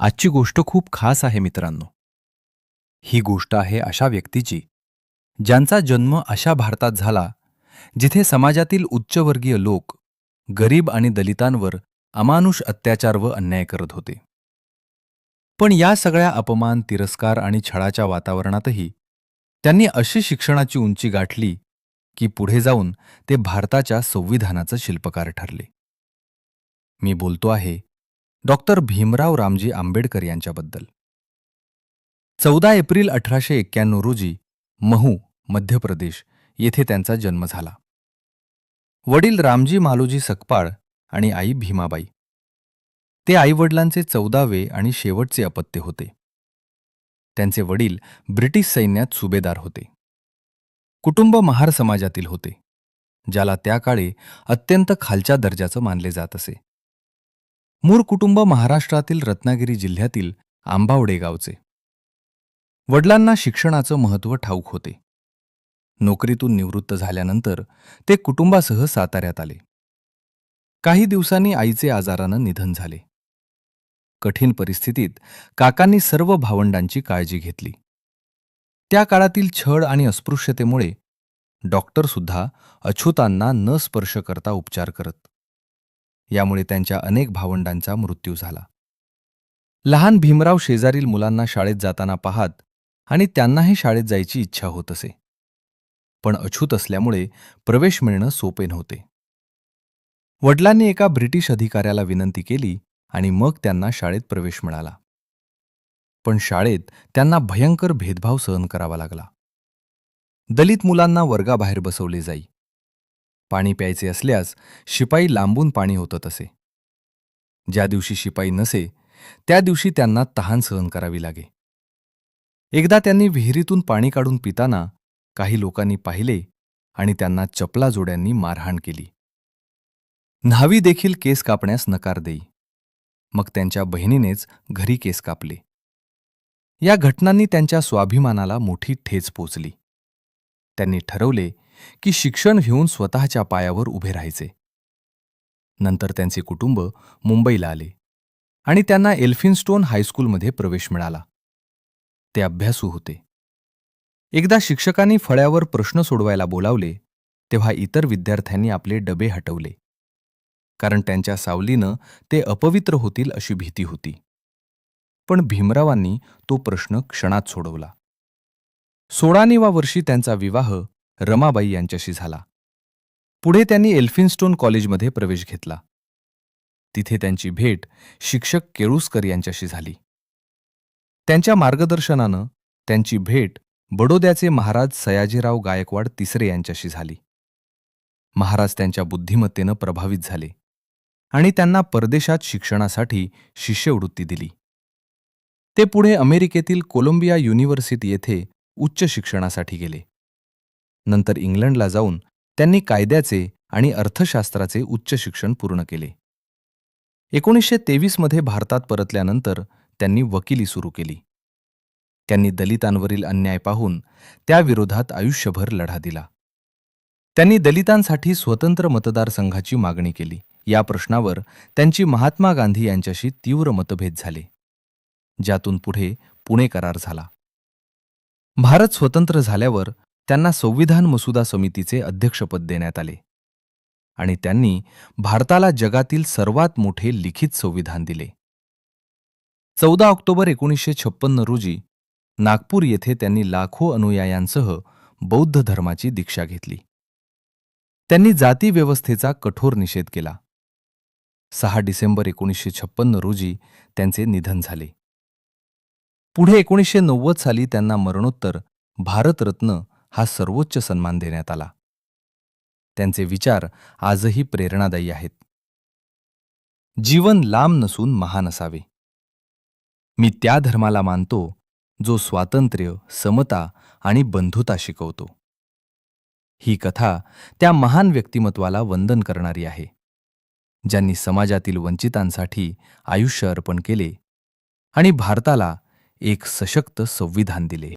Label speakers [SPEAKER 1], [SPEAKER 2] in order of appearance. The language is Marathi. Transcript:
[SPEAKER 1] आजची गोष्ट खूप खास आहे मित्रांनो. ही गोष्ट आहे अशा व्यक्तीची, ज्यांचा जन्म अशा भारतात झाला, जिथे समाजातील उच्चवर्गीय लोक गरीब आणि दलितांवर अमानुष अत्याचार व अन्याय करत होते. पण या सगळ्या अपमान, तिरस्कार आणि छळाच्या वातावरणातही त्यांनी अशी शिक्षणाची उंची गाठली, की पुढे जाऊन ते भारताच्या संविधानाचे शिल्पकार ठरले. मी बोलतो आहे डॉक्टर भीमराव रामजी आंबेडकर यांच्याबद्दल. 14 एप्रिल 1891 रोजी महू, मध्य प्रदेश येथे त्यांचा जन्म झाला. वडील रामजी मालोजी सकपाळ आणि आई भीमाबाई. ते आईवडिलांचे 14वे आणि शेवटचे अपत्य होते. त्यांचे वडील ब्रिटिश सैन्यात सुभेदार होते. कुटुंब महार समाजातील होते, ज्याला त्या काळी अत्यंत खालच्या दर्जाचं मानले जात असे. मूळ कुटुंब महाराष्ट्रातील रत्नागिरी जिल्ह्यातील आंबावडे गावचे. वडिलांना शिक्षणाचं महत्त्व ठाऊक होते. नोकरीतून निवृत्त झाल्यानंतर ते कुटुंबासह साताऱ्यात आले. काही दिवसांनी आईचे आजारानं निधन झाले. कठीण परिस्थितीत काकांनी सर्व भावंडांची काळजी घेतली. त्या काळातील छळ आणि अस्पृश्यतेमुळे डॉक्टरसुद्धा अछूतांना न स्पर्श करता उपचार करत. यामुळे त्यांच्या अनेक भावंडांचा मृत्यू झाला. लहान भीमराव शेजारील मुलांना शाळेत जाताना पाहात आणि त्यांनाही शाळेत जायची इच्छा होत असे. पण अछूत असल्यामुळे प्रवेश मिळणं सोपे नव्हते. वडिलांनी एका ब्रिटिश अधिकाऱ्याला विनंती केली आणि मग त्यांना शाळेत प्रवेश मिळाला. पण शाळेत त्यांना भयंकर भेदभाव सहन करावा लागला. दलित मुलांना वर्गाबाहेर बसवले जाई. पाणी प्यायचे असल्यास शिपाई लांबून पाणी ओतत असे. ज्या दिवशी शिपाई नसे, त्या दिवशी त्यांना तहान सहन करावी लागे. एकदा त्यांनी विहिरीतून पाणी काढून पिताना काही लोकांनी पाहिले आणि त्यांना चपला जोड्यांनी मारहाण केली. न्हावी देखील केस कापण्यास नकार देई. मग त्यांच्या बहिणीनेच घरी केस कापले. या घटनांनी त्यांच्या स्वाभिमानाला मोठी ठेच पोचली. त्यांनी ठरवले की शिक्षण घेऊन स्वतःच्या पायावर उभे राहायचे. नंतर त्यांचे कुटुंब मुंबईला आले आणि त्यांना एल्फिन्स्टोन हायस्कूलमध्ये प्रवेश मिळाला. ते अभ्यासू होते. एकदा शिक्षकांनी फळ्यावर प्रश्न सोडवायला बोलावले, तेव्हा इतर विद्यार्थ्यांनी आपले डबे हटवले, कारण त्यांच्या सावलीनं ते अपवित्र होतील अशी भीती होती. पण भीमरावांनी तो प्रश्न क्षणात सोडवला. 16वा वर्षी त्यांचा विवाह रमाबाई यांच्याशी झाला. पुढे त्यांनी एल्फिन्स्टोन कॉलेजमध्ये प्रवेश घेतला. तिथे त्यांची भेट शिक्षक केळुस्कर यांच्याशी झाली. त्यांच्या मार्गदर्शनानं त्यांची भेट बडोद्याचे महाराज सयाजीराव गायकवाड तिसरे यांच्याशी झाली. महाराज त्यांच्या बुद्धिमत्तेनं प्रभावित झाले आणि त्यांना परदेशात शिक्षणासाठी शिष्यवृत्ती दिली. ते पुढे अमेरिकेतील कोलंबिया युनिव्हर्सिटी येथे उच्च शिक्षणासाठी गेले. नंतर इंग्लंडला जाऊन त्यांनी कायद्याचे आणि अर्थशास्त्राचे उच्च शिक्षण पूर्ण केले. 1923 मध्ये भारतात परतल्यानंतर त्यांनी वकिली सुरू केली. त्यांनी दलितांवरील अन्याय पाहून त्याविरोधात आयुष्यभर लढा दिला. त्यांनी दलितांसाठी स्वतंत्र मतदारसंघाची मागणी केली. या प्रश्नावर त्यांची महात्मा गांधी यांच्याशी तीव्र मतभेद झाले, ज्यातून पुढे पुणे करार झाला. भारत स्वतंत्र झाल्यावर त्यांना संविधान मसुदा समितीचे अध्यक्षपद देण्यात आले आणि त्यांनी भारताला जगातील सर्वात मोठे लिखित संविधान दिले. 14 ऑक्टोबर 1956 रोजी नागपूर येथे त्यांनी लाखो अनुयायांसह बौद्ध धर्माची दीक्षा घेतली. त्यांनी जाती व्यवस्थेचा कठोर निषेध केला. 6 डिसेंबर 1956 रोजी त्यांचे निधन झाले. पुढे 1990 साली त्यांना मरणोत्तर भारतरत्न हा सर्वोच्च सन्मान देण्यात आला. त्यांचे विचार आजही प्रेरणादायी आहेत. जीवन लांब नसून महान असावे. मी त्या धर्माला मानतो जो स्वातंत्र्य, समता आणि बंधुता शिकवतो. ही कथा त्या महान व्यक्तिमत्वाला वंदन करणारी आहे, ज्यांनी समाजातील वंचितांसाठी आयुष्य अर्पण केले आणि भारताला एक सशक्त संविधान दिले.